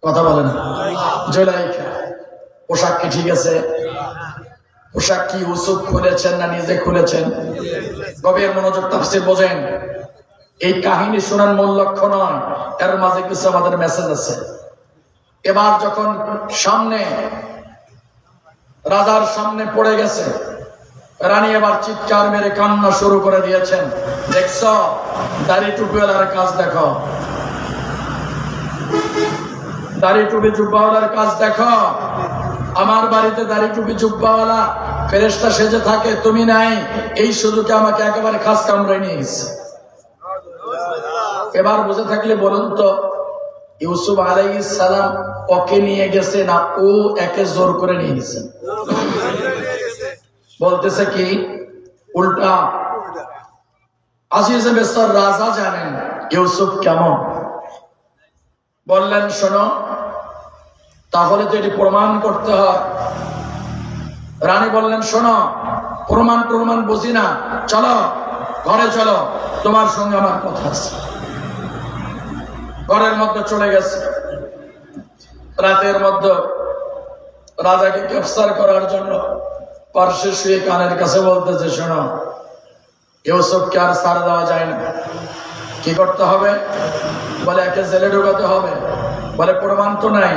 কথা বলেন জুলাইখা পোশাক কি ঠিক আছে? পোশাক কি ইউসুফ খুলেছেন না নিজে খুলেছেন? গভীর মনোযোগ তাফসীর বোঝেন। এই কাহিনী শোনার মূল লক্ষ্য নয়, এর মাঝে কিছু আমাদের মেসেজ আছে। এবার যখন সামনে রাজার সামনে পড়ে গেছে, রানী এবার চিৎকার মেরে কান্না শুরু করে দিয়েছেন। দেখছ দাড়ি টুপিওয়ালার কাজ দেখো, দাড়ি টুপি জুব্বাওয়ালার কাজ দেখো। আমার বাড়িতে দাড়ি টুপি জুব্বাওয়ালা ফেরেশতা সেজে থাকে, তুমি নাই। এই সুযোগে আমাকে একেবারে খাস কামড়ে নিয়ে গেছে। এবার বুঝে থাকলে বলুন তো, ইউসুফ আলাইহিস সালাম ওকে নিয়ে গেছে না ও একে জোর করে নিয়ে গেছে? বলতেছে কি উল্টা। আজিজে মিসর রাজা জানেন ইউসুফ কেমন। বললেন শোনো, তাহলে তো এটি প্রমাণ করতে হয়। রানী বললেন শোনো, প্রমাণ বুঝি না, চলো ঘরে চলো, তোমার সঙ্গে আমার কথা আছে। ঘরের মধ্যে চলে গেছে। রাতের মধ্যে রাজাকে গ্রেফতার করার জন্য পার্শ্বে শুয়ে কানের কাছে বলতেছে শোনো, ইউসুফকে আর ছাড় দেওয়া যায় না। কি করতে হবে? বলে একে জেলে ঢোকাতে হবে। বলে প্রমাণ তো নাই,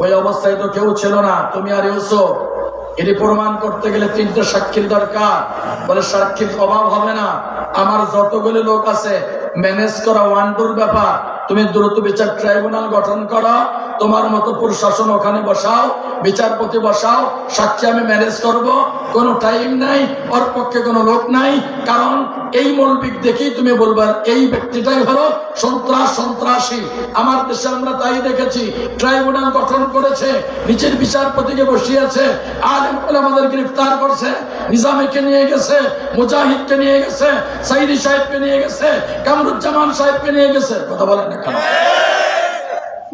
ওই অবস্থায় তো কেউ ছিল না, তুমি আর ইউসুফ। এটি প্রমাণ করতে গেলে 3টে সাক্ষীর দরকার। বলে সাক্ষীর অভাব হবে না, আমার যতগুলো লোক আছে ম্যানেজ করা 1-2 ব্যাপার। তুমি দ্রুত বিচার ট্রাইব্যুনাল গঠন করো, তোমার মতো প্রশাসন ওখানে বসাও, বিচারপতি বসাও, সাক্ষী আমি ম্যানেজ করব। কোনো টাইম নাই, ওর পক্ষে কোনো লোক নাই। কারণ এই মৌলিক দেখেই তুমি বলবার এই ব্যক্তিটাই হলো সন্ত্রাসী। আমার দেশে আমরা তাই দেখেছি, ট্রাইব্যুনাল গঠন করেছে, নিচের বিচারপতিকে বসিয়েছে, আলেম ওলামাদের গ্রেফতার করছে, নিজামীকে নিয়ে গেছে, মুজাহিদকে নিয়ে গেছে, সাইদি সাহেবকে নিয়ে গেছে, কামরুজ্জামান সাহেবকে নিয়ে গেছে। কথা বলেন না কেন?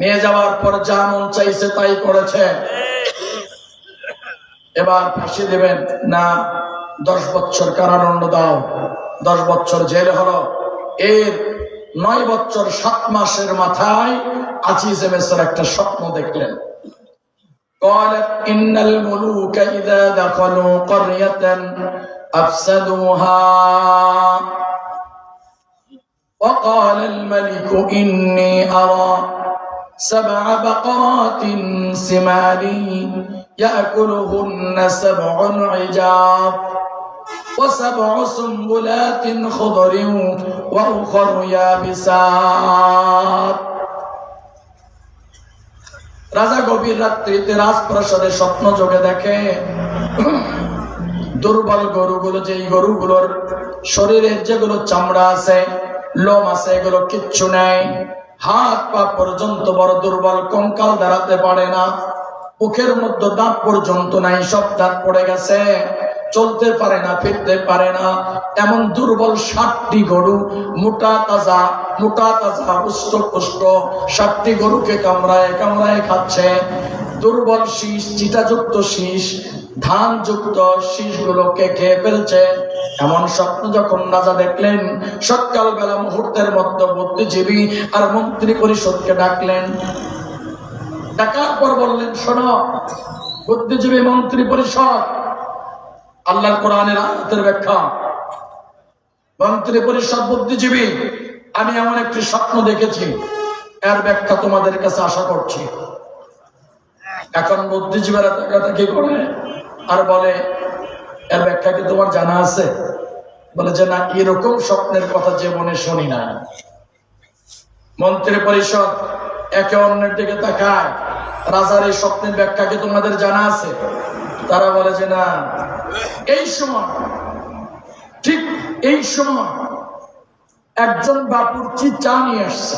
নিয়ে যাওয়ার পর যা মন চাইছে তাই করেছে। এবার ফাঁসি দেবেন না 10 বছর কারাদণ্ড দাও, 10 বছর জেল হলো। এর 9 বছর 7 মাসের মাথায় আজিজে মিসর একটা স্বপ্ন দেখলেন। قالت إن الملوك إذا دخلوا قرية أفسدوها وقال الملك إني أرى 7 بقرات سمان يأكلهن 7 عجاف و7 سنبلات خضر وأخر يابسات। রাজা গভীর রাত্রিতে রাজপ্রাসাদে স্বপ্ন যোগে দেখে দুর্বল গরুগুলো, যেই গরুগুলোর শরীরের যেগুলো চামড়া আছে, লোম আছে, এগুলো কিচ্ছু নেই, হাত পা পর্যন্ত বড় দুর্বল, কঙ্কাল দাঁড়াতে পারে না, মুখের মধ্যে দাঁত পর্যন্ত নাই, সব দাঁত পড়ে গেছে, চলতে পারে না, ফিরতে পারে না। এমন দুর্বল 60টি গরু, মোটা তাজা হুষ্ট-পুষ্ট 60টি গরুকে কামড়ায় খাচ্ছে। দুর্বল শীষ, চিটাযুক্ত শীষ, ধান যুক্ত শীষ গুলোকে খেয়ে ফেলছে। এমন স্বপ্ন যখন রাজা দেখলেন, সকালবেলা মুহূর্তের মধ্যে বুদ্ধিজীবী আর মন্ত্রী পরিষদকে ডাকলেন। ডাকার পর বললেন শোনো বুদ্ধিজীবী মন্ত্রী পরিষদ, আল্লাহর কোরআনের আয়াতের ব্যাখ্যা। মন্ত্রী পরিষদ, বুদ্ধিজীবী, আমি এমন একটি স্বপ্ন দেখেছি, এর ব্যাখ্যা তোমাদের কাছে আশা করছি। এখন বুদ্ধিজীবীরা তাকাতাকি করে আর বলে এর ব্যাখ্যা কি তোমার জানা আছে? বলে যে না, এরকম স্বপ্নের কথা জীবনে শুনি না। মন্ত্রী পরিষদ একে অন্যের দিকে তাকায়, রাজার এই স্বপ্নের ব্যাখ্যা কি তোমাদের জানা আছে? তারা বলে যে না। এই সময়, ঠিক এই সময় একজন বাপুরচি চা নিয়ে আসছে।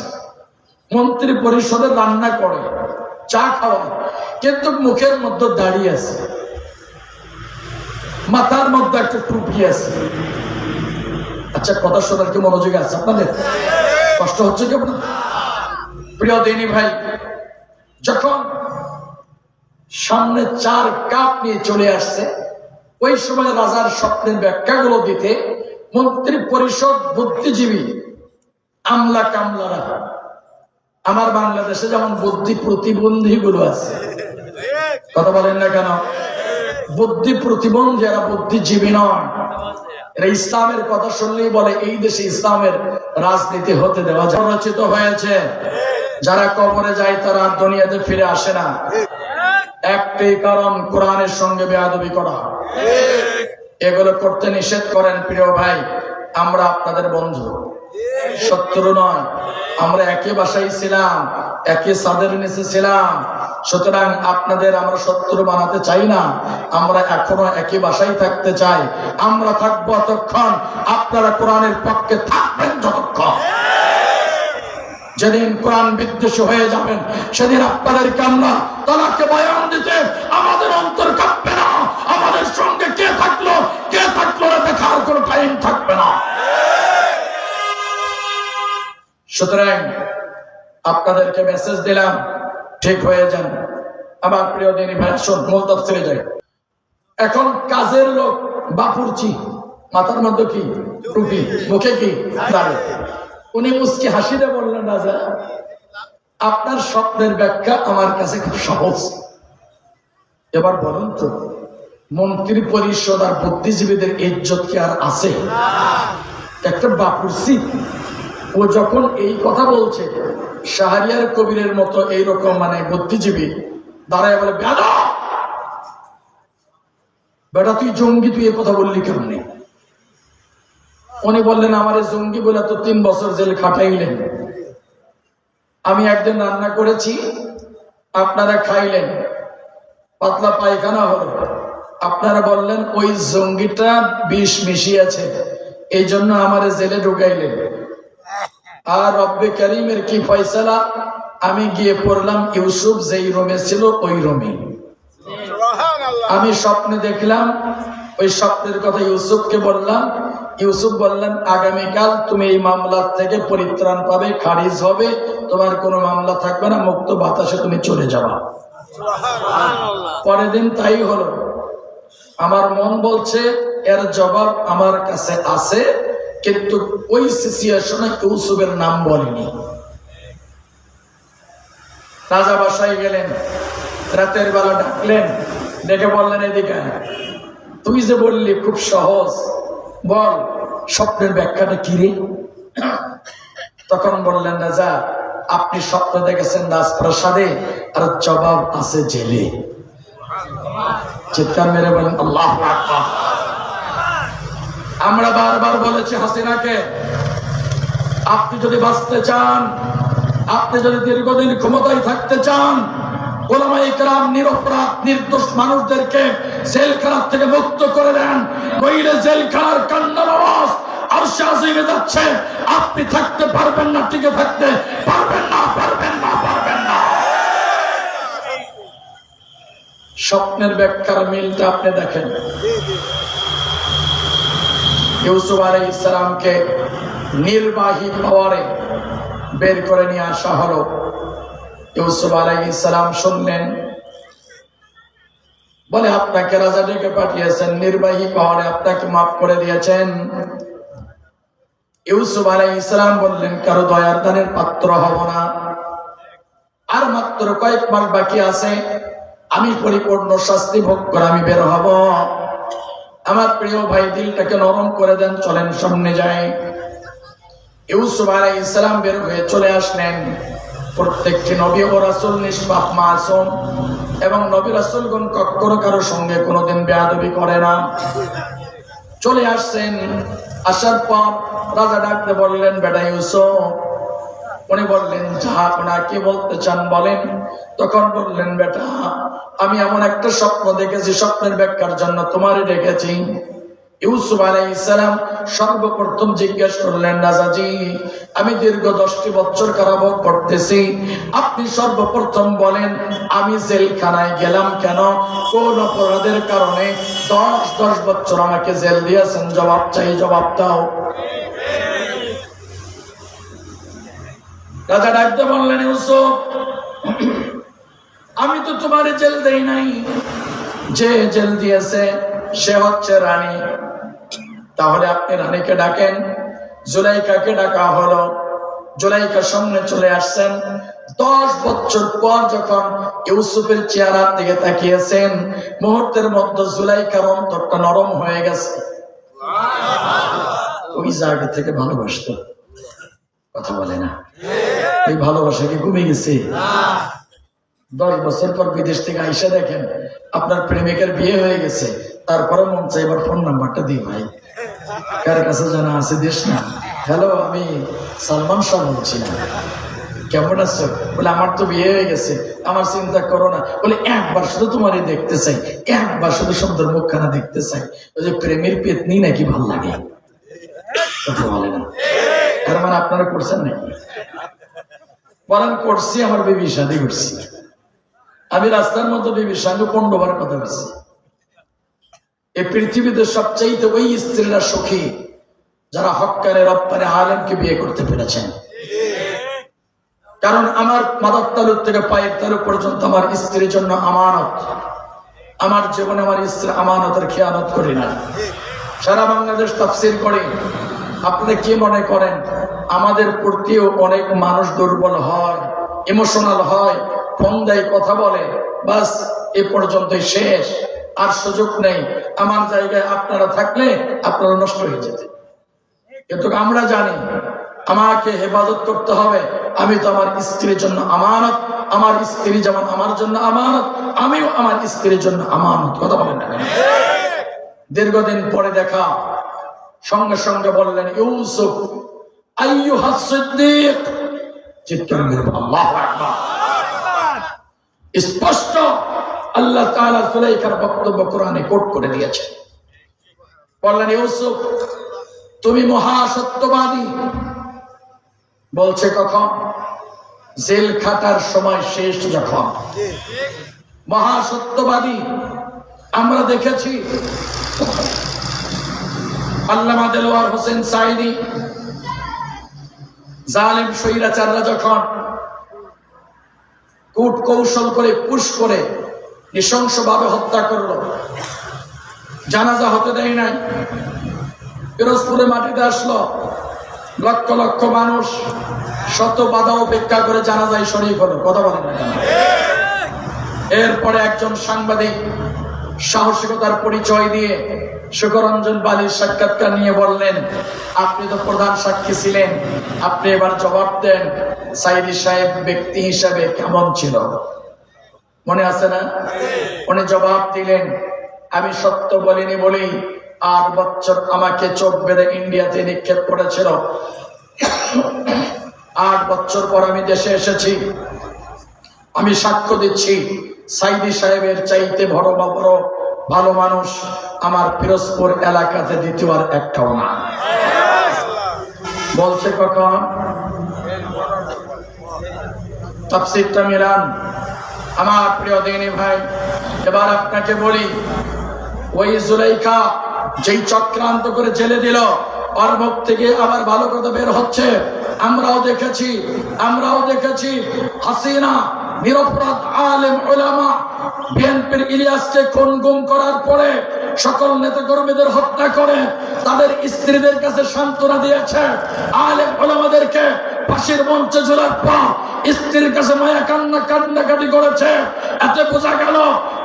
মন্ত্রী পরিষদের রান্না করে, চা খাওয়ায়, কিন্তু মুখের মধ্যে দাঁড়িয়ে আছে, মাথার মধ্যে একটা টুপি আছে। আচ্ছা, কথা শোনার কি মনোযোগ আছে আপনাদের? কষ্ট হচ্ছে কি আপনার? প্রিয় দিনী ভাই, যখন সামনে 4 কাপ নিয়ে চলে আসছে, ওই সময় রাজার স্বপ্নের ব্যাখ্যাগুলো দিতে মন্ত্রী পরিষদ, বুদ্ধিজীবী, আমলা কামলারা আমার বাংলাদেশে যেমন বুদ্ধি প্রতিবন্ধী গুলো আছে, কথা বলেন না কেন? বুদ্ধি প্রতিবন্ধী, এরা বুদ্ধিজীবী নয়, এরা ইসলামের কথা শুনলেই বলে এই দেশে ইসলামের রাজনীতি হতে দেওয়া যায়। রচিত হয়েছে, যারা কবরে যায় তারা আর দুনিয়াতে ফিরে আসে না। একটাই কারণ, কোরআনের সঙ্গে বেয়াদবি করা। এগুলো করতে নিষেধ করেন। প্রিয় ভাই, আমরা আপনাদের বন্ধু, শত্রু নয়। আমরা একই বাসায় ছিলাম, একই ছাদের নিচে ছিলাম, সুতরাং আপনাদের আমরা শত্রু বানাতে চাই না। আমরা এখনো একই বাসায় থাকতে চাই। আমরা থাকবো ততক্ষণ, আপনারা কোরআনের পক্ষে থাকবেন যতক্ষণ। যেদিন কোরআন বিদ্বেষী হয়ে যাবেন, সেদিন আপনাদেরকে আমরা তালাকে বয়ান দিতে আমাদের অন্তর কাঁপবে না। আমাদের সঙ্গে কে থাকলো দেখার কোনো টাইম থাকবে না। সুতরাং আপনাদেরকে মেসেজ দিলাম, ঠিক হয়ে যান। আমার প্রিয় দিনী ভাই, আসুন মূল তাফসিরে যাই। এখন কাজের লোক বাপুরচি, মাথার মধ্যে কি টুপি, মুখে কি দাঁড়িয়ে, উনি মুস্কি হাসিতে বললেন, রাজা আপনার স্বপ্নের ব্যাখ্যা আমার কাছে খুব সহজ। এবার বলুন তো, মন্ত্রী পরিষদ আর বুদ্ধিজীবীদের ইজ্জত কি আর আছে? একটা বাপুরচি ও যখন এই কথা বলছে, শাহরিয়ার কবিরের মতো এইরকম বুদ্ধিজীবী দাঁড়ায় বলে, বেটা তুই জঙ্গি, তুই এই কথা বললি কেমনি? উনি বললেন, আমার জঙ্গি বলে তো 3 বছর জেল খাটাইলেন। আমি একদিন রান্না করেছি, আপনারা খাইলেন, পাতলা পায়খানা হলো, আপনারা বললেন ওই জঙ্গিটা বিষ মিশিয়েছে, এই জন্য আমার জেলে ঢুকাইলেন। আর রব্বে করিমের কি ফয়সালা, আমি গিয়ে পড়লাম ইউসুফ যেই রুমে ছিল ওই রুমে। আমি স্বপ্নে দেখলাম, ওই স্বপ্নের কথা ইউসুফকে বললাম। ইউসুফ বললেন, আগামীকাল তুমি এই মামলার থেকে পরিত্রাণ পাবে, খারিজ হবে, তোমার কোনো মামলা থাকবে না, মুক্ত বাতাসে তুমি চলে যাবা। পরের দিন তাই হলো। আমার মন বলছে এর জবাব আমার কাছে আছে, কিন্তু ওই সিচুয়েশনে ইউসুফের নাম বলেনি। রাজা বাসায় গেলেন, রাতের বেলা ডাকলেন, ডেকে বললেন, এদিকে তুই যে বললি খুব সহজ, বল স্বপ্নের ব্যাখ্যাটা কি রে? তখন বললেন, রাজা আপনি স্বপ্ন দেখেছেন রাজপ্রাসাদে, আর জবাব আছে জেলে। চিৎকার মেরে বলেন আল্লাহু আকবার। আমরা বারবার বলেছি হাসিনাকে, আপনি যদি বাঁচতে চান, আপনি যদি দীর্ঘদিন ক্ষমতায় থাকতে চান, ওলামায়ে কেরাম নিরপরাধ নির্দোষ মানুষদেরকে জেলখানা থেকে মুক্ত করে দেন, নইলে জেলখানার কান্নার আওয়াজ আরশে আজিমে যাচ্ছে। আপনি থাকতে পারবেন না, টিকে থাকতে পারবেন না, পারবেন না, পারবেন না। স্বপ্নের ব্যাখ্যার মিলটা আপনি দেখেন। ইউসুফ আলাইহিস সালামকে নির্বাহী পাওয়ারে বের করে নিয়ে আসা হলো। ইউসুফ আলাইহিস সালাম শুনলেন, বলে আপনাকে রাজা ডেকে পাঠিয়েছেন, নির্বাহী পাওয়ারে আপনাকে মাফ করে দিয়েছেন। ইউসুফ আলাইহিস সালাম বললেন, কারো দয়ার দানের পাত্র হব না, আর মাত্র কয়েক মাস বাকি আছে, আমি পরিপূর্ণ শাস্তি ভোগ করে আমি বের হব। আমার প্রিয় ভাই, দিলটাকে নরম করে দেন, চলেন সামনে যাই। ইউসুফ আলাইহিস সালাম বের হয়ে চলে আসলেন। প্রত্যেকটি নবী ও রাসূল নিষ্পাপ মাসুম, এবং নবী রাসূলগণ কখনো কারো সঙ্গে কোনোদিন বেয়াদবি করে না। চলে আসছেন, আসার পর রাজা ডাকতে বললেন, বেটা ইউসুফ। উনি বললেন, জাহাপনা কি বলতে চান বলেন। তখন বললেন, বেটা আমি এমন একটা স্বপ্ন দেখেছি, স্বপ্নের ব্যাখ্যার জন্য তোমারে ডেকেছি। ইউসুফ আলাইহিস সালাম সর্বপ্রথম জিজ্ঞেস করলেন, রাজাজি আমি দীর্ঘ 10টি বছর কারাভোগ করতেছি, আপনি সর্বপ্রথম বলেন আমি জেলখানায় গেলাম কেন, কোন অপরাধের কারণে 10 বছর আমাকে জেল দিয়েছেন? জবাব চাই, জবাব দাও। রাজা ডাকতে বললেন, ইউসুফ আমি তো তোমার জেল দেই নাই, যে জেল দিয়েছে সে হচ্ছে রানী। তাহলে আপনি রানীকে ডাকেন। জুলাইখাকে ডাকা হলো। জুলাইখার সামনে চলে আসছেন। 10 বছর পর যখন ইউসুফের চেহারার দিকে তাকিয়েছেন, মুহূর্তের মধ্যে জুলাইখার অন্তরটা নরম হয়ে গেছে। ওই জায়গা থেকে ভালোবাসতো, কথা বলে না, এই ভালোবাসা কি কমে গেছে? 10 বছর পর বিদেশ থেকে আইসা দেখেন আপনার প্রেমিকের বিয়ে হয়ে গেছে, তারপরে মন চাই এবার ফোন নাম্বারটা দিই ভাই, কার কাছে জানা আছে দেশ না। হ্যালো, আমি সালমান শাহ বলছি না, কেমন আছো? বলে আমার তো বিয়ে হয়ে গেছে, আমার চিন্তা করো না। বলে একবার শুধু তোমারই দেখতে চাই, একবার শুধু সুন্দর মুখখানা দেখতে চাই। ওই যে প্রেমের পেতনি নাকি ভাল লাগে, কথা বলে না। তার মানে আপনারা করছেন নাকি? বলেন করছি, আমার বেবি শাদী করছি। আমি রাস্তার মধ্যে বেবির সঙ্গে 15 বার কথা বলছি। এই পৃথিবীতে সবচাইতে ওই স্ত্রীরা সুখী যারা হক্কানে রব্বানে আলেমকে বিয়ে করতে পেরেছেন। কারণ আমার মাথার তালুর থেকে পায়ের তালু পর্যন্ত আমার স্ত্রীর জন্য আমানত। আমার জীবনে আমার স্ত্রী আমানতের খেয়ানত করি না। সারা বাংলাদেশ তাফসীর করে। আপনারা কি মনে করেন আমাদের প্রতিও অনেক মানুষ দুর্বল হয়, ইমোশনাল হয়, ফোন দেয়, কথা বলে, বাস এ পর্যন্তই শেষ, আর সুযোগ নেই। আমার জায়গায় আপনারা থাকলে আপনারা নষ্ট হয়ে যেতে। কিন্তু আমরা জানি আমাকে হেফাজত করতে হবে। আমি তো আমার স্ত্রীর জন্য আমানত, আমার স্ত্রী যেমন আমার জন্য আমানত, আমিও আমার স্ত্রীর জন্য আমানত, কথা বলেন না? দীর্ঘদিন পরে দেখা, সঙ্গে সঙ্গে বললেন ইউসুফ আইয়ুহাস সিদ্দীক, চিৎকার করে আল্লাহু আকবার। স্পষ্ট আল্লাহ তাআলা জুলাইখার বক্তব্য কোরআনে কোট করে দিয়েছেন। বললেন ইউসুফ তুমি মহাসত্যবাদী। বলছে কখন? জেল খাটার সময় শেষ যখন। মহাসত্যবাদী আমরা দেখেছি আল্লামা দেলোয়ার হোসেন সাঈদী, জালেম স্বৈরাচাররা যখন কূট কৌশল করে পুশ করে নৃশংসভাবে হত্যা করলো, জানাজা হতে দেয় নাই, পিরোজপুরে মাটিতে আসলো, লক্ষ লক্ষ মানুষ শত বাধা উপেক্ষা করে জানাজায় শরীক হলো, কথা বলেন না কেন? এরপরে একজন সাংবাদিক সাহসিকতার পরিচয় দিয়ে সুকরঞ্জন বালির সাক্ষাৎকার নিয়ে বললেন, আপনি তো প্রধান সাক্ষী ছিলেন, আপনি এবার জবাব দেন সাঈদী সাহেব ব্যক্তি হিসাবে কেমন ছিল, মনে আছে না? উনি জবাব দিলেন, আমি সত্য বলিনি বলেই 8 বছর আমাকে চোখ বেঁধে ইন্ডিয়াতে নিক্ষেপ করেছিল। 8 বছর পর আমি দেশে এসেছি। আমি সাক্ষ্য দিচ্ছি সাঈদী সাহেবের চাইতে বড় ভালো মানুষ আমার পিরোজপুর এলাকাতে দ্বিতীয় আর একটাও না। বলছে কখন? তাফসীরটা মিলান। আমার প্রিয় দিনী ভাই, এবার আপনাকে বলি, ওই জুলাইখা যেই চক্রান্ত করে জেলে দিল, ওর মুখ থেকে আবার ভালো কথা বের হচ্ছে। আমরাও দেখেছি হাসিনা নিরপরাধ আলেম উলামা বিএনপির ইলিয়াসকে খুন গুম করার পরে সকল নেতা কর্মীদের হত্যা করে তাদের স্ত্রীদের কাছে সান্ত্বনা দিয়েছে। আলেম উলামাদেরকে ফাঁসির মঞ্চে ঝোলার পর স্ত্রীর কাছে মায়া কান্নাকাটি করেছে। এতে বোঝা গেল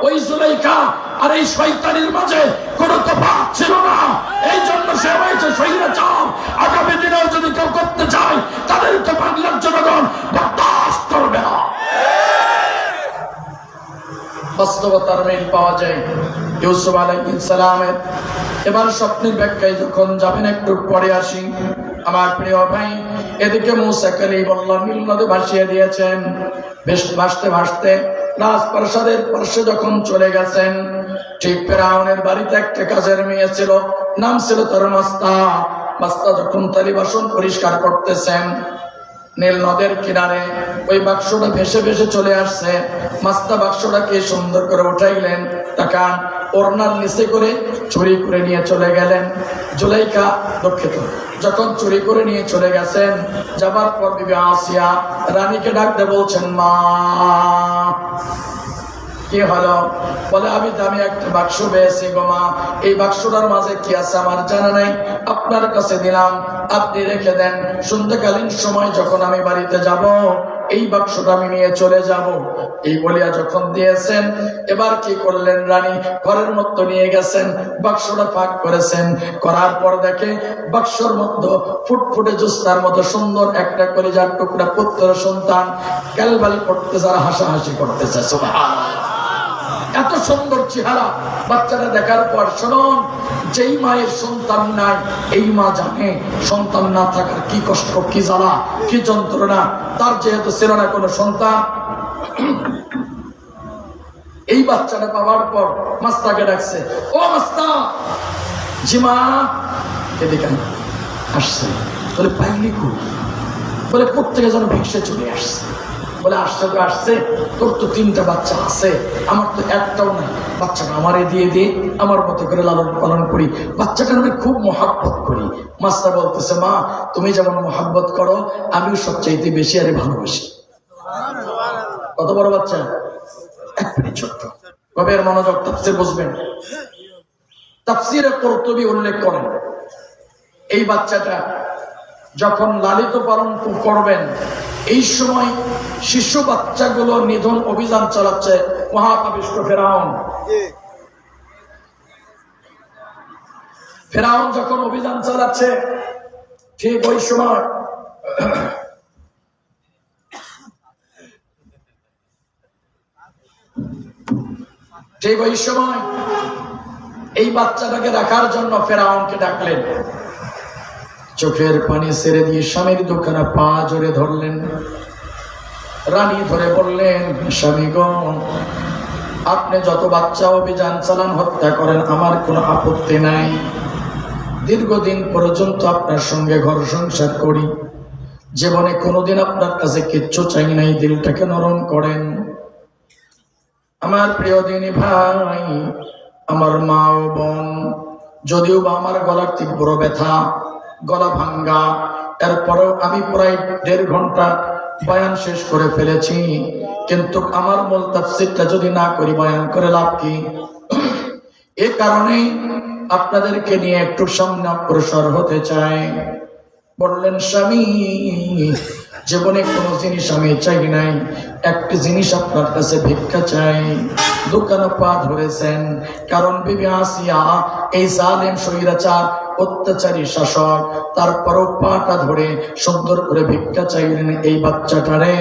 ওই জুলাইখা আর এই শয়তানির মাঝে কোনো তফাৎ ছিল না। এই জন্য সে হয়েছে স্বৈরাচার। আগামী দিনেও যদি কেউ করতে চায় তাদেরকে বাংলার জনগণ বরদাস্ত করবে না। বাস্তবতার মিল পাওয়া যায় ইউসুফ আলাইহিস সালামের। এবার স্বপ্নের ব্যাখ্যায় যখন যাবেন একটু পরে আসি। আমার প্রিয় ভাই, এদিকে মুসা কালিমুল্লাহ নীল নদে ভাসিয়ে দিয়েছেন। বেশ ভাসতে ভাসতে রাজপ্রাসাদের পাশে যখন চলে গেছেন, ঠিক ফেরাউনের বাড়িতে একটা কাজের মেয়ে ছিল, নাম ছিল তার মাস্তা। মাস্তা যখন থালি বাসন পরিষ্কার করতেছেন, নীল নদের কিনারে ওই বাক্সটা ভেসে ভেসে চলে আসছে। মাস্তা বাক্সটাকে সুন্দর করে উঠাইলেন, তাকান, ওড়নার নিচে করে চুরি করে নিয়ে চলে গেলেন। জুলাইখা দুঃখিত, যখন চুরি করে নিয়ে চলে গেছেন, যাবার পর বিবি আসিয়া রানীকে ডাকতে বলছেন, মা কি হলো? বলে আমি দামি একটা বাক্স পেয়েছি গো মা, এই বাক্সটার মাঝে কি আছে আমার জানা নাই, আপনার কাছে দিলাম, আপনি রেখে দেন, সন্ধ্যাকালীন সময় যখন আমি বাড়িতে যাব এই বাক্সটা আমি নিয়ে চলে যাব। এই বলিয়া যখন দিয়েছেন, এবার কি করলেন, রানী ঘরের মধ্যে নিয়ে গেছেন, বাক্সটা ফাঁক করেছেন, করার পর দেখে বাক্সর মধ্যে ফুটফুটে জুস্তার মতো সুন্দর একটা কলিজার টুকরা পুত্র সন্তান ক্যালবাল করতেছে আর হাসাহাসি করতেছে। সুবহানাল্লাহ, এত সুন্দর চেহারা। বাচ্চাটা দেখার পর শুনুন, যেই মায়ের সন্তান নাই এই মা জানে সন্তান না থাকার কি কষ্ট, কি জ্বালা, কি যন্ত্রণা। তার যেহেতু ছিল না কোনো সন্তান, এই বাচ্চাটা পাওয়ার পর মাস্তাকে ডাকছে, ও মাস্তা। জি মা। এদিকে আসছে। বলে পাইলি কই? বলে প্রত্যেকে যেন ভিক্ষে চলে আসছে। বলে আসছে তো আসছে, তোর তো 3টা বাচ্চা আছে, আমার তো একটাও নাই, বাচ্চাটা আমারে দিয়ে দিয়ে আমার মতো করে লালন পালন করি, বাচ্চাটা আমি খুব মহাব্বত করি। মাস্তা বলতেছে, মা তুমি যেমন মহাব্বত করো আমিও সবচাইতে বেশি আরে ভালোবাসি। কত বড় বাচ্চা? একবারে ছোট্ট। কবে এর মনোযোগ, তাফসীর বুঝবেন। তাফসীরে কুরতুবী উল্লেখ করেন, এই বাচ্চাটা যখন লালিত পালন করবেন এই সময় শিশু বাচ্চাগুলো নিধন অভিযান চালাচ্ছে মহাপাপিষ্ট ফেরাউন। ফেরাউন যখন অভিযান চালাচ্ছে ঠিক ওই সময় এই বাচ্চাটাকে রাখার জন্য ফেরাউনকে ডাকলেন। চোখের পানি ছেড়ে দিয়ে স্বামীর দুখানা পা জোরে ধরলেন। রানী ধরে বললেন, স্বামী গো, আপনি যত বাচ্চা অভিযান চালান, হত্যা করেন, আমার কোনো আপত্তি নাই। দীর্ঘদিন পর্যন্ত আপনার সঙ্গে ঘর সংসার করি, জীবনে কোনোদিন আপনার কাছে কিচ্ছু চাই নাই, দিলটাকে নরম করেন। আমার প্রিয় দিনী ভাই, আমার মা ও বোন, যদিও বা আমার গলার তীব্র ব্যথা, গলা ভাঙ্গা, এরপরেও আমি প্রায় 1.5 ঘন্টা বয়ান শেষ করে ফেলেছি, কিন্তু আমার মূল তাফসীরটা যদি না করি বয়ান করে লাভ কি? এ কারণে আপনাদেরকে নিয়ে একটু সামনে অগ্রসর হতে চাই। বললেন, স্বামী জীবনে কোনো জিনিস আমি চাই নাই, একটি জিনিস আপনার কাছে ভিক্ষা চাই। দোকানে পা ধরেছেন, কারণ বিবি আসিয়া এই জালেম স্বৈরাচার অত্যাচারী শাসক, তারপরও পাটা ধরে সুন্দর করে ভিক্ষা চাইলেন এই বাচ্চাটারে।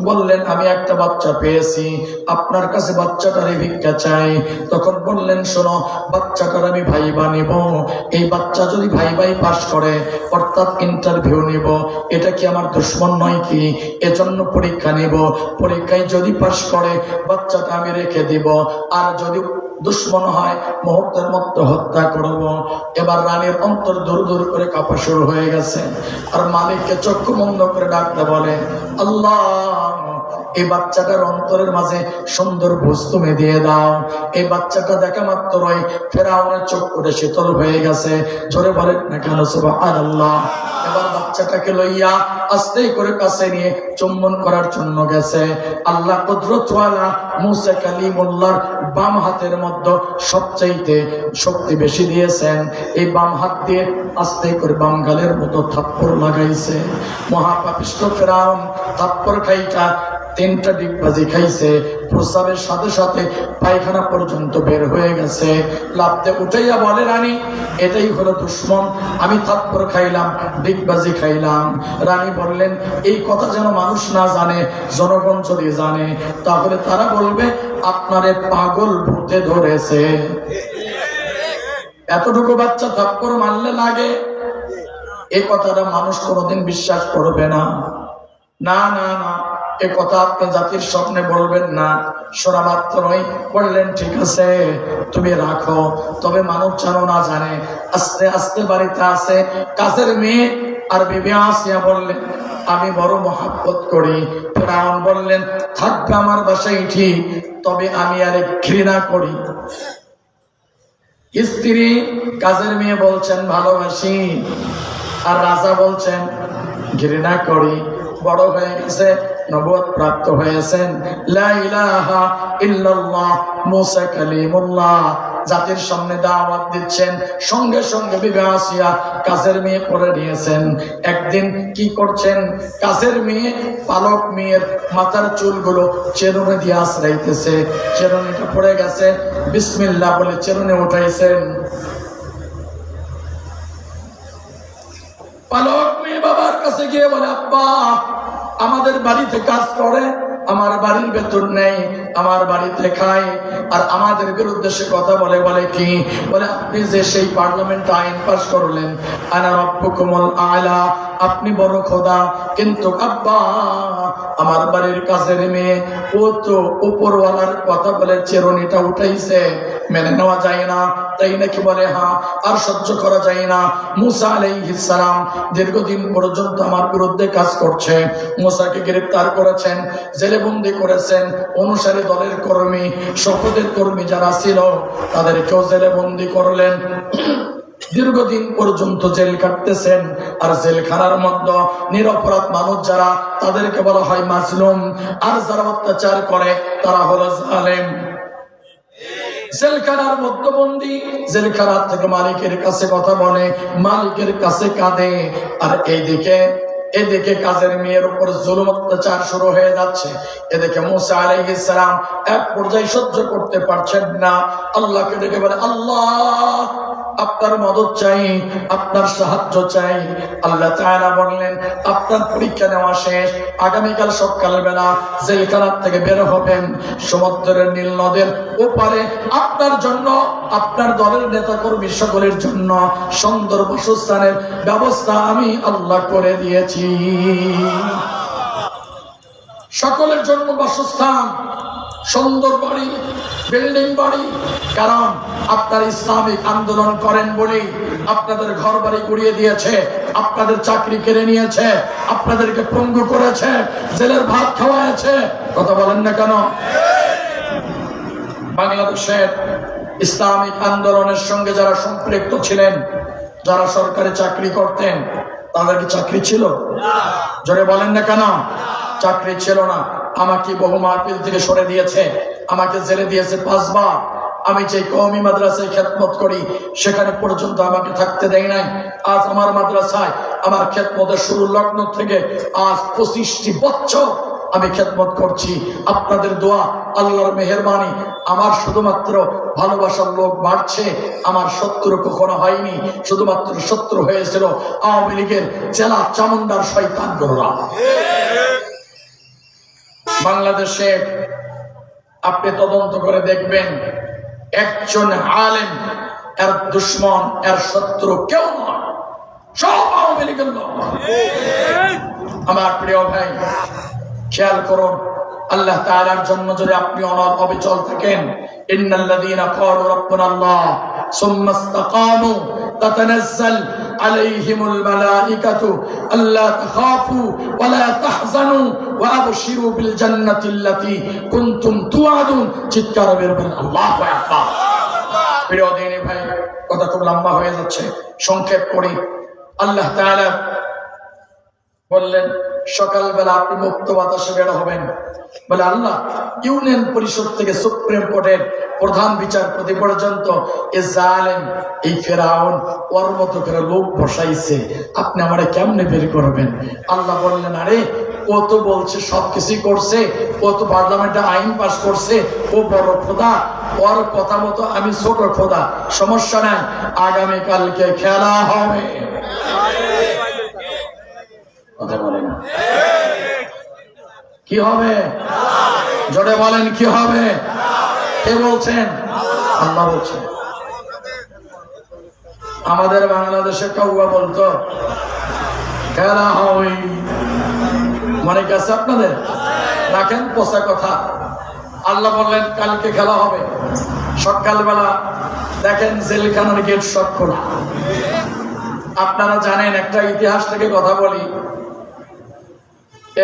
বললেন, আমি একটা বাচ্চা পেয়েছি, আপনার কাছে বাচ্চাটারে ভিক্ষা চাই। তখন বললেন, শোনো, বাচ্চাটার আমি ভাইবা নেব, এই বাচ্চা যদি ভাইবাই পাস করে, অর্থাৎ ইন্টারভিউ নেব, এটা কি আমার দুশ্মন নয় কি? এজন্য পরীক্ষা নেব, পরীক্ষায় যদি পাস করে বাচ্চাটা আমি রেখে দিব, আর যদি দুশ্মন হয় মুহূর্তের মধ্যে হত্যা করব। এবার রানীর অন্তর দূর দূর করে কাঁপা শুরু হয়ে গেছে, আর মালিককে চক্ষু বন্ধ করে ডাকতে বলে, আল্লাহ এই বাচ্চাটার অন্তরের মাঝে সুন্দর বুঝ তুমি দিয়ে দাও। এই বাচ্চাটা দেখা মাত্রই ফেরাউনের চোখ করে শীতল হয়ে গেছে। জোরে বলেন না কেন সুবহানাল্লাহ। এবার বাচ্চাটাকে লইয়া আস্তে করে কাছে নিয়ে চুম্বন করার জন্য গেছে। আল্লাহ কুদরতওয়ালা মুসা কালিমুল্লাহর বাম হাতের মধ্যে সবচাইতে শক্তি বেশি দিয়েছেন। এই বাম হাত দিয়ে আস্তে করে বাম গালের মতো থাপ্পড় লাগাইছে। মহাপাপিষ্ট ফেরাউন থাপ্পড় খাইটা 3টা ডিগবাজি খাইছে, প্রস্রাবের সাথে সাথে পায়খানা পর্যন্ত বের হয়ে গেছে। লাফতে উঠাইয়া বলে, রানী এটাই হলো দুশ্মন, আমি থাপ্পড় খাইলাম, ডিগবাজি খাইলাম। রানী বললেন, এই কথা যেন মানুষ না জানে, জনগণ যদি জানে তাহলে তারা বলবে আপনারে পাগল ভূতে ধরেছে। এতটুকু বাচ্চা থাপ্পড় মারলে লাগে, এই কথাটা মানুষ কোনোদিন বিশ্বাস করবে না। না না না, এ কথা আপনার জাতির স্বপ্নে বলবেন না। শোনা মাত্রই বললেন, ঠিক আছে তুমি রাখো, তবে মানুষ যেন না জানে। আস্তে আস্তে বাড়িতে আসে কাজের মেয়ে আর বিবি আসিয়া বললেন, আমি বড় মহাব্বত করি। ফেরাউন বললেন, থাকবে আমার বাসায় ঠিক, তবে আমি আরে ঘৃণা করি। স্ত্রী কাজের মেয়ে বলছেন ভালোবাসি, আর রাজা বলছেন ঘৃণা করি। বড় হয়ে গেছে, নবুয়ত প্রাপ্ত হয়েছেন। লা ইলাহা ইল্লাল্লাহ মুসা কালিমুল্লাহ জাতির সামনে দাওয়াত দিচ্ছেন, সঙ্গে সঙ্গে বিবি আসিয়া কাজের মেয়ে করে নিয়েছেন। একদিন কি করছেন, কাজের মেয়ে পালক মেয়ের মাথার চুলগুলো চেরুনে দিয়ে আশ্রাইতেছে, চেরুনিটা পড়ে গেছে, বিসমিল্লাহ বলে চেরুনে উঠাইছেন। পালক মেয়ে বাবার কাছে গিয়ে বলে, আব্বা আমাদের বাড়িতে কাজ করে, আমার বাড়ির বেতন নেই, আমার বাড়িতে খায়, আর আমাদের বিরুদ্ধে সে কথা বলে। বলে কি? বলে আপনি যে সেই পার্লামেন্টে আইন পাস করলেন, আনা রাব্বুকুমুল আলা, আপনি বড় খোদা, কিন্তু আব্বা আমার বাড়ির কাছের মেয়ে ও তো উপরওয়ালার কথা বলে চেরুনিটা উঠাইছে, মেনে নেওয়া যায় না, তাই নাকি? বলে হ্যাঁ, আর সহ্য করা যায় না। মুসা আলাইহিস সালাম দীর্ঘদিন পর্যন্ত আমার বিরুদ্ধে কাজ করছে, মুসাকে গ্রেফতার করেছেন, জেলে বন্দী করেছেন, অনুসারী দলের কর্মী, শপথের কর্মী যারা ছিল তাদেরকেও জেলে বন্দী করলেন। দীর্ঘদিন পর্যন্ত জেল কাটতেছেন, আর জেলখানার মধ্যে নিরপরাধ মানুষ যারা, তাদেরকে বলা হয় মাজলুম, আর যারা অত্যাচার করে তারা হলো জালেম। জেলখানার মধ্যবন্দী, জেলখানার থেকে মালিকের কাছে কথা বলে, মালিকের কাছে কাঁদে, আর এদিকে কাজের মেয়ের উপর জুলুম অত্যাচার শুরু হয়ে যাচ্ছে। এদিকে মুসা আলাইহিস সালাম এক পর্যায়ে সহ্য করতে পারছেন না, আল্লাহকে ডেকে বলে, আল্লাহ আপনার মদত চাই, আপনার সাহায্য চাই। আল্লাহ তাআলা বললেন, আপনার পরীক্ষা নেওয়া শেষ, আগামীকাল সকালবেলা জেলখানা থেকে বের হবেন, সমুদ্রের নীল নদের ওপারে আপনার জন্য, আপনার দলের নেতাকর্মী সকলের জন্য সুন্দর বাসস্থানের ব্যবস্থা আমি আল্লাহ করে দিয়েছি। সকলের জন্য বাসস্থান, সুন্দর বাড়ি, বিল্ডিং বাড়ি, কারণ আপনার ইসলামিক আন্দোলন করেন বলেই আপনাদের ঘর বাড়ি গুড়িয়ে দিয়েছে, আপনাদের চাকরি কেড়ে নিয়েছে, আপনাদেরকে পঙ্গু করেছে, জেলের ভাত খাওয়াইছে। কথা বলেন না কেন? বাংলাদেশের ইসলামিক আন্দোলনের সঙ্গে যারা সম্পৃক্ত ছিলেন, যারা সরকারি চাকরি করতেন, তাদের কি চাকরি ছিল? জোরে বলেন না কেন? চাকরি ছিল না। আমাকে বহু মাহফিল থেকে সরে দিয়েছে, আমাকে জেলে দিয়েছে 5 বার। আমি যে কওমি মাদ্রাসায় খেদমত করি সেখানে পর্যন্ত আমাকে থাকতে দেয় নাই। আজ আমার মাদ্রাসায় আমার খেদমতের শুরু লগ্ন থেকে আজ 25টি বছর আমি খেদমত করছি। আপনাদের দোয়া, আল্লাহর মেহেরবানি, আমার শুধুমাত্র ভালোবাসার লোক বাড়ছে, আমার শত্রু কখনো হয়নি, শুধুমাত্র শত্রু হয়েছিল আওয়ামী লীগের জেলা চামুন্ডার শয়তানগুলোরা। বাংলাদেশে আপনি তদন্ত করে দেখবেন, একজন আলেম এর দুশ্মন, এর শত্রু কেউ নয়, সব আওয়ামী লীগের লোক। আমার প্রিয় ভাই, খেয়াল করুন, আল্লাহ তাআলার জন্য যদি আপনি অবিচল থাকেন, ইন্নাল্লাযীনা ক্বালু রাব্বুনাল্লাহ সুম্মা ইসতাকামু তাতানাজ্জাল আলাইহিমুল মালাইকাতু আল্লা তাখাফু ওয়া লা তাহজানু ওয়া আবশিরু বিল জান্নাতিল্লাতী কুনতুম তুআদুন। চিৎকার বের করেন আল্লাহু আকবার। প্রিয় দিনী ভাই, কথা খুব লম্বা হয়ে যাচ্ছে, সংক্ষেপ করি। আল্লাহ তাআলা বললেন, সকালবেলা আপনি মুক্ত বাতাসে বের হবেন। বলে আল্লাহ, ইউনিয়ন পরিষদ থেকে সুপ্রিম কোর্টের প্রধান বিচারপতি পর্যন্ত এ জালেম, এই ফেরাউন ওর মতো করে লোক বসাইছে, আপনি আমারে কেমনে বের করবেন? আল্লাহ বললেন, আরে ও তো বলছে সবকিছুই করছে, ও তো পার্লামেন্টে আইন পাস করছে, ও বড় খোদা, ওর কথা মতো আমি ছোট খোদা, সমস্যা নাই, আগামীকালকে খেলা হবে। কথা বলেন কি হবে? জোরে বলেন কি হবে? কে বলছেন? আল্লাহ বলছেন। আমাদের বাংলাদেশে কাউয়া বলতো খেলা হবে, মনে গেছে আপনাদের? রাখেন পোষা কথা। আল্লাহ বললেন কালকে খেলা হবে। সকালবেলা দেখেন জেলখানার গেট সব খোলা। আপনারা জানেন, একটা ইতিহাস থেকে কথা বলি,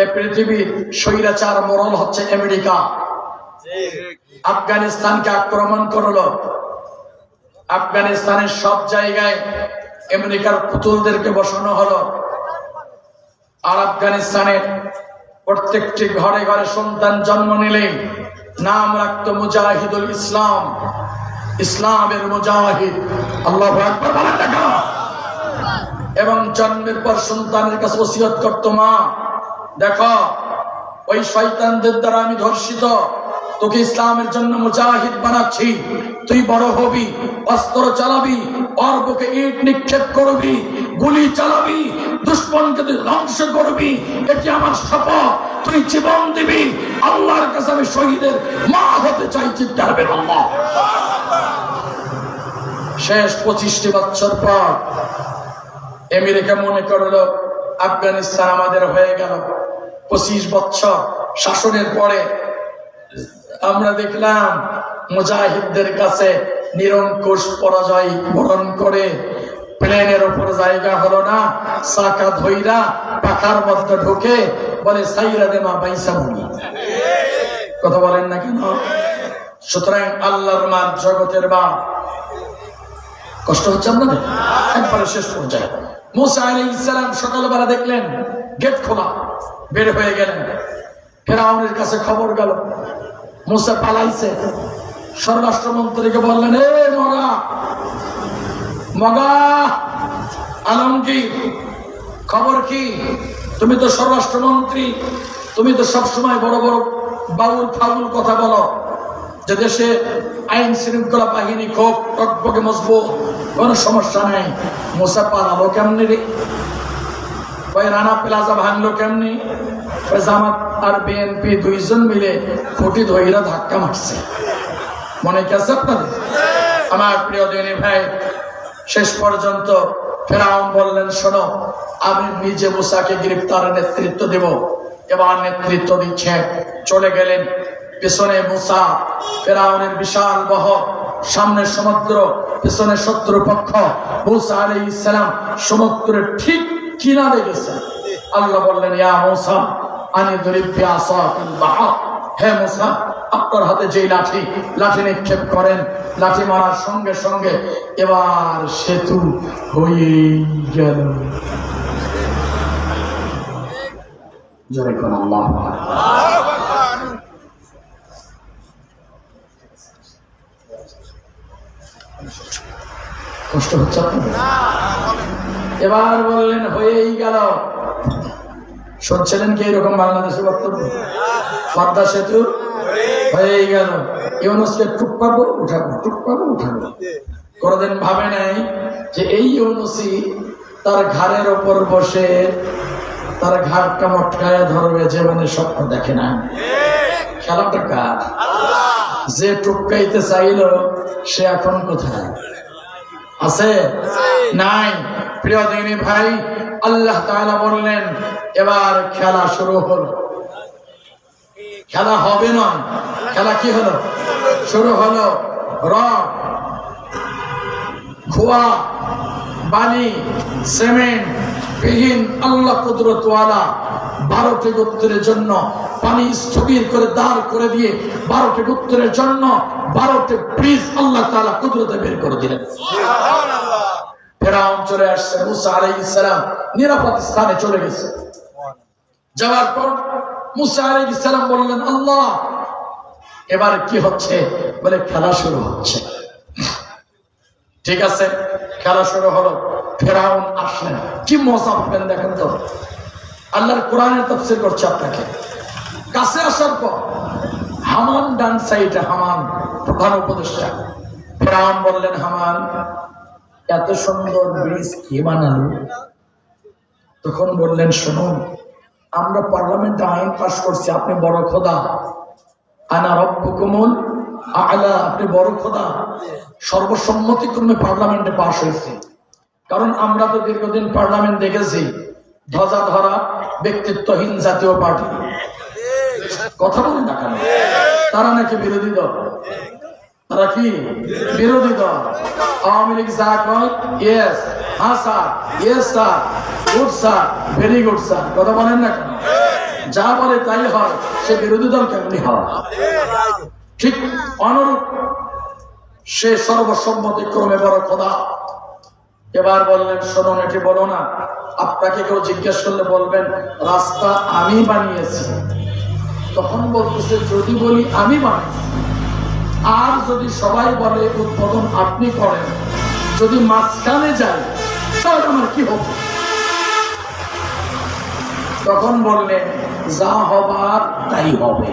এই পৃথিবীর স্বৈরাচার মোড়ল হচ্ছে আমেরিকা। আফগানিস্তানকে আক্রমণ করলো, আফগানিস্তানের সব জায়গায় আমেরিকার পুতুলদেরকে বসানো হলো, আর আফগানিস্তানের প্রত্যেকটি ঘরে ঘরে সন্তান জন্ম নিলে নাম রাখতো মুজাহিদুল ইসলাম, ইসলামের মুজাহিদ। আল্লাহু আকবার বলেন না কেন? এবং জন্মের পর সন্তানের কাছে ওসিয়ত করতো, মা দেখো ওই শয়তানদের দ্বারা আমি ধর্ষিত, তোকে ইসলামের জন্য মুজাহিদ বানাচ্ছি, তুই বড় হবি, অস্ত্র চালাবি, ওর বুকে ইট নিক্ষেপ করবি, গুলি চালাবি, দুশ্মনকে তুই ধ্বংস করবি, এটি আমার শপথ, তুই জীবন দিবি, আল্লাহর কাছে আমি শহীদের মা হতে চাই। চিৎকার করে আল্লাহ। শেষ 25টি বছর পর আমেরিকা মনে করলো আফগানিস্তান আমাদের হয়ে গেল। 25 বছর শাসনের পরে আমরা দেখলাম মুজাহিদদের কাছে নিরঙ্কুশ পরাজয় বরণ করে প্লেনের উপর জায়গা হলো না, চাকা ধইরা পাখার মধ্যে ঢুকে বলে সাইরা দে মা বাইসা মুনি। কথা বলেন না কেন? সুতরাং আল্লাহর মা, জগতের মা। কষ্ট হচ্ছে আপনাদের? একবারে শেষ পর্যায়ে মুসা আলাইহিস সালাম সকালবেলা দেখলেন গেট খোলা, বের হয়ে গেলেন। ফেরাউনের কাছে খবর গেল মুসা পালাইছে। স্বরাষ্ট্রমন্ত্রীকে বললেন, এ মগা মগা আলমগীর, খবর কি? তুমি তো স্বরাষ্ট্রমন্ত্রী, তুমি তো সবসময় বড় বড় বাউল ফাউল কথা বলো যে দেশে আইন শৃঙ্খলা বাহিনী খুব টকবকে মজবুত, কোন সমস্যা নেই। মুসা পালালো কেমনি রে? ওই রানা প্লাজা ভাঙলো কেমনি? জামাত আর বিএনপি দুইজন মিলে খুঁটি ধইরা ধাক্কা মারছে। মনে কি আছে আপনাদের? আমার প্রিয় দিনী ভাই, শেষ পর্যন্ত ফেরাউন বললেন, শোনো, আমি নিজে মুসাকে গ্রেফতারের নেতৃত্ব দেব। এবার নেতৃত্ব দিচ্ছে। চলে গেলেন। পেছনে মুসা, ফেরাউনের বিশাল বহর, সামনে সমুদ্র, পেছনে শত্রুপক্ষ। মুসা আলাইহিস সালাম সমুদ্রের ঠিক কিনারে গেছেন। আল্লাহ বললেন, ইয়া মুসা আনি দরিব বিআসাকিল বাহর, হে মুসা, আপনার হাতে যে লাঠি, লাঠি নিক্ষেপ করেন। লাঠি মারার সঙ্গে সঙ্গে এবার সেতু হয়ে গেল। জোরে কোন আল্লাহু আকবার। কষ্ট হচ্ছে আপনাদের? এবার বললেন হয়েই গেল। শুনছিলেন কি এরকম বাংলাদেশে বক্তব্য? পদ্মা সেতু হয়েই গেল। ইউনূসকে টুক পাবো উঠাবো, টুক পাবো উঠাবো। কোনদিন ভাবে নাই যে এই ইউনূসই তার ঘাড়ের ওপর বসে তার ঘাড়টা মটকায় ধরবে, যে মানে স্বপ্ন দেখে না। খেলাটা কার? যে টুকাইতে চাইল সে এখন কোথায় আছে? নাই। প্রিয় দিনী ভাই, আল্লাহ তাআলা বললেন, এবার খেলা শুরু হলো। খেলা হবে না, খেলা কি হলো? শুরু হলো। রড, খোয়া, বালি, সিমেন্ট বিহীন আল্লাহ কুদরতওয়ালা 12টি গোত্রের জন্য পানি স্থবির করে দাঁড় করে দিয়ে 12টি গোত্রের জন্য 12টি ব্রিজ আল্লাহ তাআলা কুদরতে বের করে দিলেন। সুবহানাল্লাহ। ফেরাউন চলে আসছে, মুসা আলাইহিস সালাম নিরাপদ স্থানে চলে গেছে। যাওয়ার পর মুসা আলাইহিস সালাম বললেন, আল্লাহ এবার কি হচ্ছে? বলে খেলা শুরু হচ্ছে। ঠিক আছে, খেলা শুরু হলো। ফেরাউন আসলেন। কি মজা পাবেন দেখেন তো। আল্লাহর কোরআনের তাফসীর করছে আপনাকে। কাছে আসার পর হামান ডান সাইডে, হামান প্রধান উপদেষ্টা। ফেরাউন বললেন, হামান এত সুন্দর ব্রিজ কে বানালো? তখন বললেন, শুনুন, আমরা পার্লামেন্টে আইন পাস করছি, আপনি বড় খোদা, আনা রব্বুকুমুল আ'লা, আপনি বড় খোদা। সর্বসম্মতিক্রমে পার্লামেন্টে পাস হয়েছে। কারণ আমরা তো দীর্ঘদিন পার্লামেন্ট দেখেছি, ধ্বজা ধরা ব্যক্তিত্বহীন জাতীয় পার্টি। কথা বলেন না কেন? তারা নাকি বিরোধী দল। তারা কি বিরোধী দল? আওয়ামী লীগ যা কয়, ইয়েস, হ্যাঁ sir, yes sir, good sir, very good sir. কথা বলেন না কেন? যা বলে তাই হয়। সে বিরোধী দল কেমনি হয়? ঠিক অনুরূপ সে সর্বসম্মতিক্রমে বড় খোদা। এবার বললেন, শোনো, এটি বলো না আপনাকে কেউ জিজ্ঞেস করলে বলবেন রাস্তা আমি বানিয়েছি। তখন বলতেছে যদি বলি আমি বানাই, আর যদি সবাই বলে উদ্বোধন আপনি করেন, যদি মাঝখানে যাই তাহলে আমার কি হবে? তখন বললেন যা হবার তাই হবে।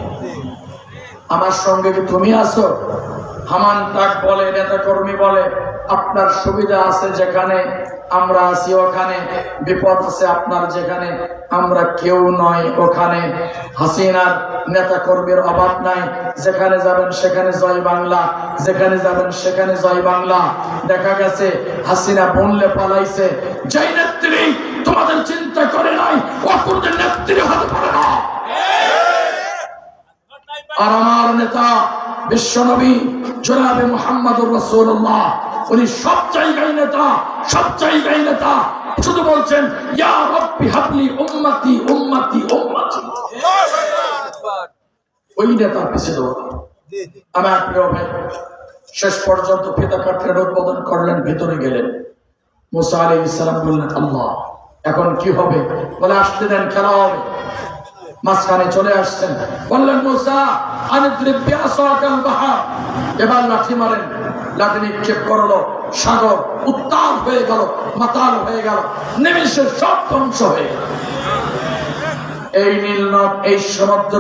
আমার সঙ্গে কি তুমি আছো? হামান ডাক বলে, নেতা কর্মী বলে আপনার সুবিধা আছে যেখানে আমরা আছি ওখানে, বিপদ আছে আপনার যেখানে আমরা কেউ নয় ওখানে। হাসিনার নেতা কর্মীর অভাব নাই, যেখানে যাবেন সেখানে জয় বাংলা, যেখানে যাবেন সেখানে জয় বাংলা। দেখা গেছে হাসিনা বললে পালাইছে, যেই নেত্রী তোমাদের চিন্তা করে নাই অপরদের নেত্রী হতে পারে না। আর আমার নেতা বিশ্বনবী জনাবে মুহাম্মদুর রাসূলুল্লাহ, উনি সব জায়গায় নেতা, সব জায়গায় নেতা। শুধু বলছেন ইয়া রাব্বি হাবলি উম্মতি উম্মতি উম্মতি। ওই নেতা পিছে দৌড়। আমার প্রিয় ভাই, শেষ পর্যন্ত পিতা কাঠের উদ্বোধন করলেন, ভিতরে গেলেন। মুসা আলাইহিস সালাম বললেন আল্লাহ এখন কি হবে? বলে আসতে দেন, খেলা হবে। মাঝখানে চলে আসছেন, বললেন মুসা আনিদ্রিব বিআসাকাল বাহর, এবার লাঠি মারেন। লাঠি নিক্ষেপ করলো, সাগর উত্তাল হয়ে গেল, মাতাল হয়ে গেল, নিমেষে সব ধ্বংস হয়ে গেল। এই নীল নদ, এই সমুদ্র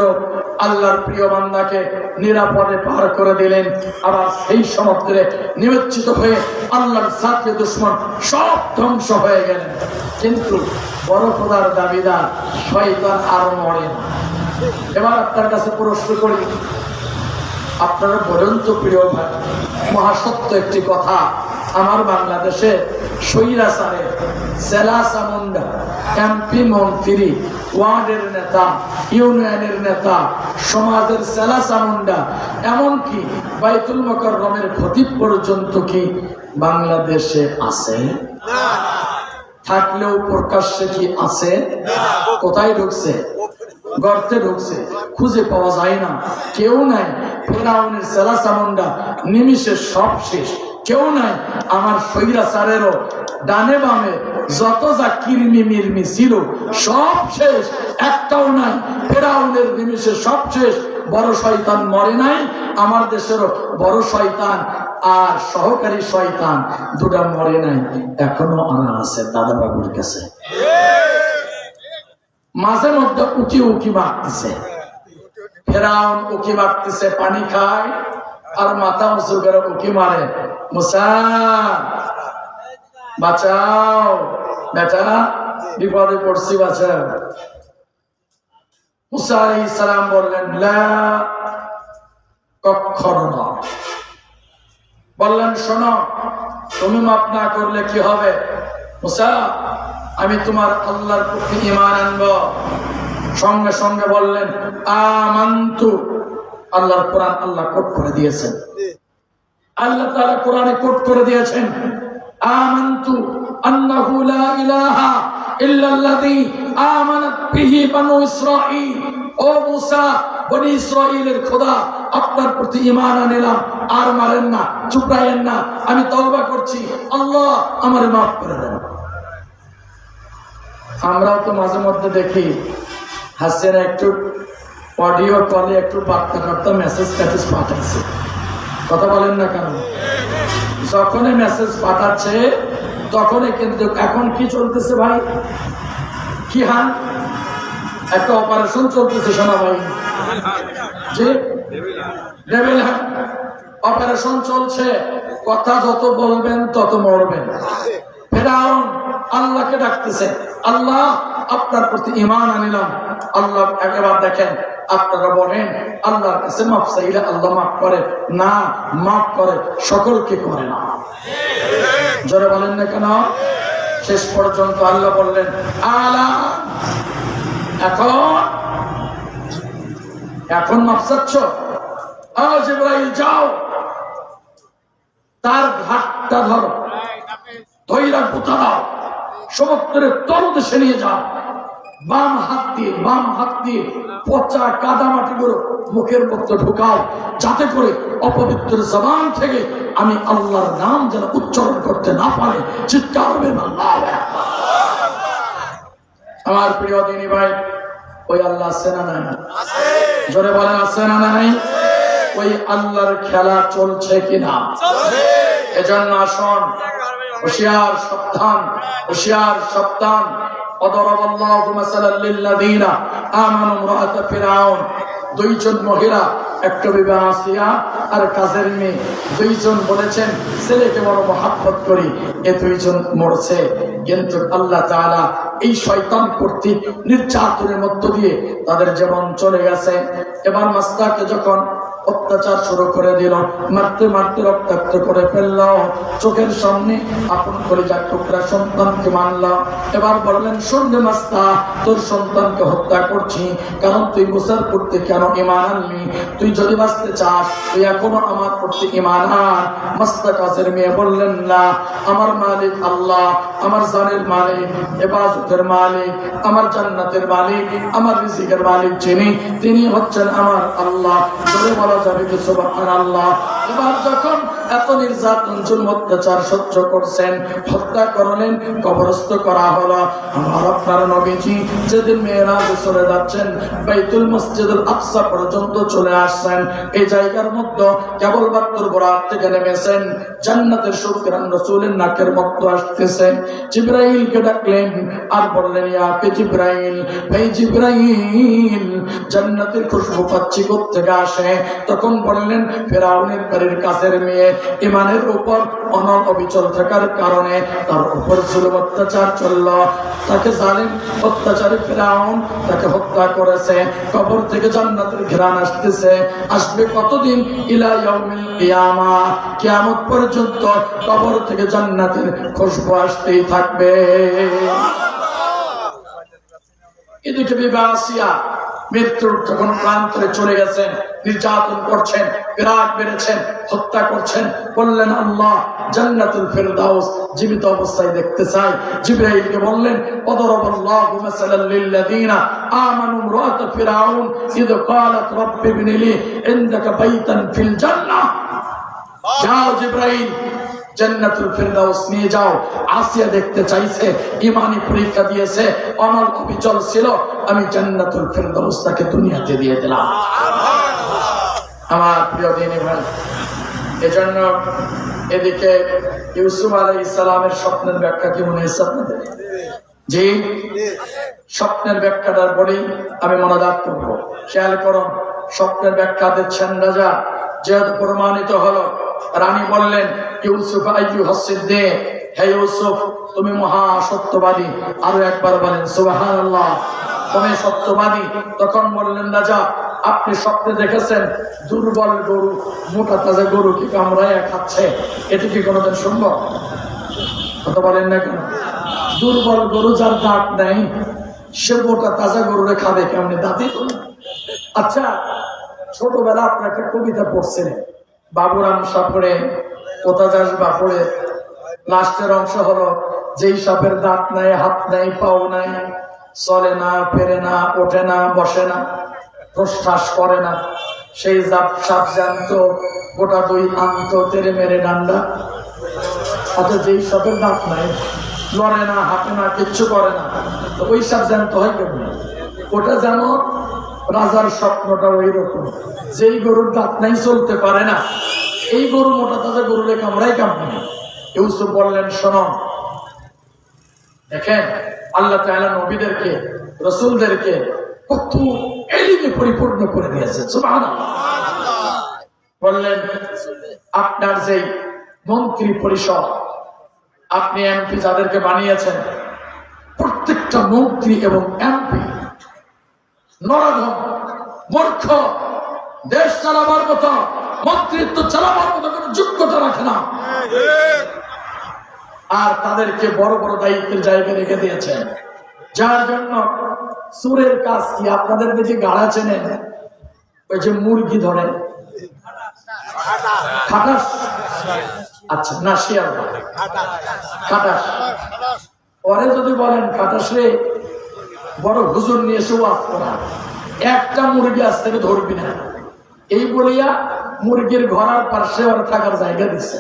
আল্লাহর প্রিয় বান্দাকে নিরাপদে পার করে দিলেন। আবার সেই সমুদ্রে নিমজ্জিত হয়ে আল্লাহর সাথে দুশমন সব ধ্বংস হয়ে গেলেন। কিন্তু বড় খোদার দাবিদার শয়তান আর মরে না। এবার আপনার কাছে প্রশ্ন করি, আপনারা বলেন তো প্রিয় ভাই, মহাসত্য একটি কথা, আমার বাংলাদেশে স্বৈরাচারের জেলা চামুন্ডা, এমপি মন্ত্রী, ওয়ার্ডের নেতা, ইউনিয়নের নেতা, সমাজের জেলা চামুন্ডা, এমনকি বাইতুল মুকাররমের খতিব পর্যন্ত কি বাংলাদেশে আছে? থাকলেও প্রকাশ্যে কি আছে? কোথায় ঢুকছে? গর্তে ঢুকছে, খুঁজে পাওয়া যায় না, কেউ নাই। ফেরাউনের জেলা চামুন্ডা নিমিষে সব শেষ, কেউ নাই। আমার স্বৈরাচারেরও ডানে বামে যত যা কিরমি মিরমি ছিল সব শেষ, একটাও নাই। ফেরাউনের নিমিষে সব শেষ। বড় শয়তান মরে নাই, আমার দেশেরও বড় শয়তান আর সহকারী শয়তান দুটা মরে নাই, এখনো আনা আছে দাদা বাবুর কাছে। মাঝে মধ্যে উকি উকি মারতেছে, ফেরাউন উকি মারতেছে, পানি খায় আর মাথা উঁচু করে উকি মারে, মুসা বাঁচাও বেটা, বিপদে পড়ছি বাঁচাও। মুসা আলাইহিস সালাম বললেন লা, কখনো না। বললেন শোনো, তুমি মাফ না করলে কি হবে? মুসা আমি তোমার আল্লাহর প্রতি ঈমান আনবো। সঙ্গে সঙ্গে বললেন আমানতু। আল্লাহর কোরআন আল্লাহ কোট করে দিয়েছেন, আল্লাহ তাআলা কোরআনে কোট করে দিয়েছেন আমানতু আন্নাহু লা ইলাহা ইল্লাল্লাযী আমানাত বিহি বানু ইসরাঈল। ও মুসা, বনি ইসরাঈলের খোদা আপনার প্রতি ঈমান আনলাম, আর মারেন না, চুপড়ায়েন না, আমি তওবা করছি, আল্লাহ আমারে মাফ করে দেন। আমরাও তো মাঝে মধ্যে দেখি হাসিনা একটু অডিও কলে একটু বার্তা করতে মেসেজ ট্যাসেজ পাঠাচ্ছে, কথা বলেন না কেন? যখনই মেসেজ পাঠাচ্ছে তখনই কিন্তু এখন কি চলতেছে ভাই? কি হান একটা অপারেশন চলতেছে শোনা ভাই, যে লেভেল অপারেশন চলছে, কথা যত বলবেন তত মরবেন। ফেরাউন আল্লাহকে ডাকতেছে, আল্লাহ আপনার প্রতি ঈমান আনিলাম। আল্লাহ একবার দেখেন, আপনারা বলেন আল্লাহর কাছে মাফ চাইলে আল্লাহ মাফ করে না? মাফ করে, সকলকে করে না। জোরে বলেন না কেন? শেষ পর্যন্ত আল্লাহ বললেন আলা, এখন মাফ চাচ্ছ? জিবরাইল যাও, তার ঘাটটা ধরো, ধৈরা গুতা দাও, সমুদ্রের তলদেশে নিয়ে যাও, বাম হাত দিয়ে পচা কাদামাটি গুলো মুখের মধ্যে ঢুকাও, যাতে করে অপবিত্র জবান থেকে আমি আল্লাহর নাম যেন উচ্চারণ করতে না পারে। চিৎকার করবেন আল্লাহু আকবার। আমার প্রিয় দিনী ভাই, ওই আল্লাহ আছে না নাই? জোরে বলেন আছে না নাই? ওই আল্লাহর খেলা চলছে কিনা? এজন্য আসুন হুঁশিয়ার সাবধান, হুঁশিয়ার সাবধান। ওয়াদরাবাল্লাহু মাসালাল লিল্লাযীনা আমানু ইমরাআতা ফিরআউন, দুইজন মহিলা, একটা বিবি আসিয়া আর কাজের মেয়ে, দুইজন বলেছেন ছেলেকে বড় মহব্বত করি, এ দুইজন মরছে। কিন্তু আল্লাহ তাআলা এই শয়তান কর্তৃক নির্যাতনের মধ্য দিয়ে তাদের জীবন চলে গেছে। এবার মাস্তাকে যখন অত্যাচার শুরু করে দিল, মারতে মারতে রক্তাক্ত করে ফেলল, চোখের সামনে আপন কলিজার টুকরা সন্তানকে মারল। এবার বললেন, শুনলে মাস্তা, তোর সন্তানকে হত্যা করছি কারণ তুই মুসার করতে কেন ঈমান আনলি? তুই যদি বাঁচতে চাস তুই এখনো আমার প্রতি ঈমান আন। মাস্তা কাজের মেয়ে বললেন, না, আমার মালিক আল্লাহ, আমার জানের মালিক, ইবাদতের মালিক, আমার জান্নাতের মালিক, আমার রিজিকের মালিক যিনি, তিনি হচ্ছেন আমার আল্লাহ। বলে বলা যাবে কি সুবহানাল্লাহ। এবার যখন এত নির্যাতন জুলুম অত্যাচার সহ্য করছেন, হত্যা করলেন, কবরস্থ করা হলো। আমার আপনার নবীজি যেদিন মেরাজে চলে যাচ্ছেন, বাইতুল মসজিদুল আকসা পর্যন্ত চলে আসছেন, এই জায়গার মধ্যে কেবলমাত্র বরাত থেকে নেমেছেন, জান্নাতের সুঘ্রাণ রাসূলের নাকের মধ্যে আসতেছে। জিবরাইলকে ডাকলেন আর বললেন, ইয়া জিবরাইল, এই জিবরাইল, জান্নাতের খুশবু পাচ্ছি কোত্থেকে আসে? তখন বললেন, ফিরআউনের বাড়ির কাছের মেয়ে ঈমানের উপর অনল অবিচল থাকার কারণে তার উপর জুলুম অত্যাচার চলল, তাকে জালিম অত্যাচারী ফিরআউন তাকে হত্যা করেছে। কবর থেকে জান্নাতের ঘ্রাণ আসতেছে, আসবে কতদিন? ইলা ইয়াউমিল কিয়ামা, কিয়ামত পর্যন্ত কবর থেকে জান্নাতের খুশবু আসতেই থাকবে। এদিকে বিবি আসিয়া মৃত্যুর যখন প্রান্তরে চলে গেছেন, নির্যাতন করছেন, বিরাট বেড়েছেন, হত্যা করছেন, বললেন, আল্লাহ জান্নাতুল ফিরদাউস জীবিত অবস্থায় দেখতে চাই। জিবরাইলকে বললেন, ওয়াদরাবাল্লাহু মাসালাল লিল্লাযীনা আমানু ইমরাআতা ফিরআউন ইয ক্বালাত রাব্বি ইবনি লি ইনদাকা বাইতান ফিল জান্নাহ। যাও জিবরাইল, জান্নাতুল ফিরদাউস নিয়ে যাও। আসিয়া দেখতে চাইছে, ঈমানি পরীক্ষা দিয়েছে, অনল অবিচল ছিল, আমি জান্নাতুল ফিরদাউস তাকে দুনিয়াতে দিয়ে দিলাম। আমার প্রিয় দিনী ভাই, এজন্য এদিকে ইউসুফ আলাইহিস সালামের স্বপ্নের ব্যাখ্যা কি মনে হয়েছে আপনাদের? জি, স্বপ্নের ব্যাখ্যাটার বলি আমি মনোজাত করব। খেয়াল করুন, স্বপ্নের ব্যাখ্যা দিচ্ছেন রাজা, যেহেতু প্রমাণিত হলো। রানী বললেন, ইউসুফ আইয়ুহাস সিদ্দীক, হে ইউসুফ তুমি মহা সত্যবাদী। আরো একবার বলেন সুবহানাল্লাহ, তুমি সত্যবাদী। তখন বললেন রাজা, আপনি স্বপ্নে দেখেছেন দুর্বল গরু মোটা তাজা গরুকে কামড়ায় খাচ্ছে, এটি কি কোনোদিন সম্ভব? কথা বলেন না কেন? দুর্বল গরু যার দাঁত নাই সে মোটা তাজা গরুরে খাবে কেমনি? দাঁতই তো না। আচ্ছা, ছোটবেলা আপনাকে কবিতা পড়ছিলেন, বাবুরাম সাপড়ে কোথাজাস বাপড়ে, লাস্টের অংশ হলো, যেই সাপের দাঁত নাই, হাত নাই, পাও নাই, চলে না, ফেরে না, ওঠে না, বসে না, প্রশ্বাস করে না, সেই সাপ জানতো গোটা দুই আন্ত তেরে মেরে ডান্ডা। অথচ যেই সাপের দাঁত নাই, লড়ে না, হাঁটে না, কিচ্ছু করে না, তো ওই সাপ জানতো হয় কেমন? ওটা যেন রাজার স্বপ্নটা ওই রকম, যেই গরুর দাঁত নাই, চলতে পারে না, এই গরু মোটা তাজা গরুরে কামড়াই কামড়ে। ইউসুফ বললেন, শোনো, দেখেন আল্লাহ তাআলা নবীদেরকে, রাসূলদেরকে কত এলিমে পরিপূর্ণ করে দিয়েছে। সুবহানাল্লাহ। বললেন, আপনার যে মন্ত্রী পরিষদ, আপনি এমপি যাদেরকে বানিয়েছেন, প্রত্যেকটা মন্ত্রী এবং এমপি নরধম, মূর্খ, দেশ চালাবার মতো, মন্ত্রিত্ব চালাবার মতো কোনো যোগ্যতা রাখে না, আর তাদেরকে বড় বড় দায়িত্বের জায়গায় রেখে দিয়েছেন। যার জন্য চোরের কাজ কি? আপনাদের দেখে গাড়া চেনেন, ওই যে মুরগি ধরে খাটাস, আচ্ছা না, শিয়াল খাটাস, পরে যদি বলেন খাটাস রে, বড় হুজুর নিয়ে এসে ওয়াজ করা, একটা মুরগি আজ থেকে ধরবি না, এই বলিয়া মুরগির ঘোড়ার পাশে ওর থাকার জায়গা দিচ্ছে।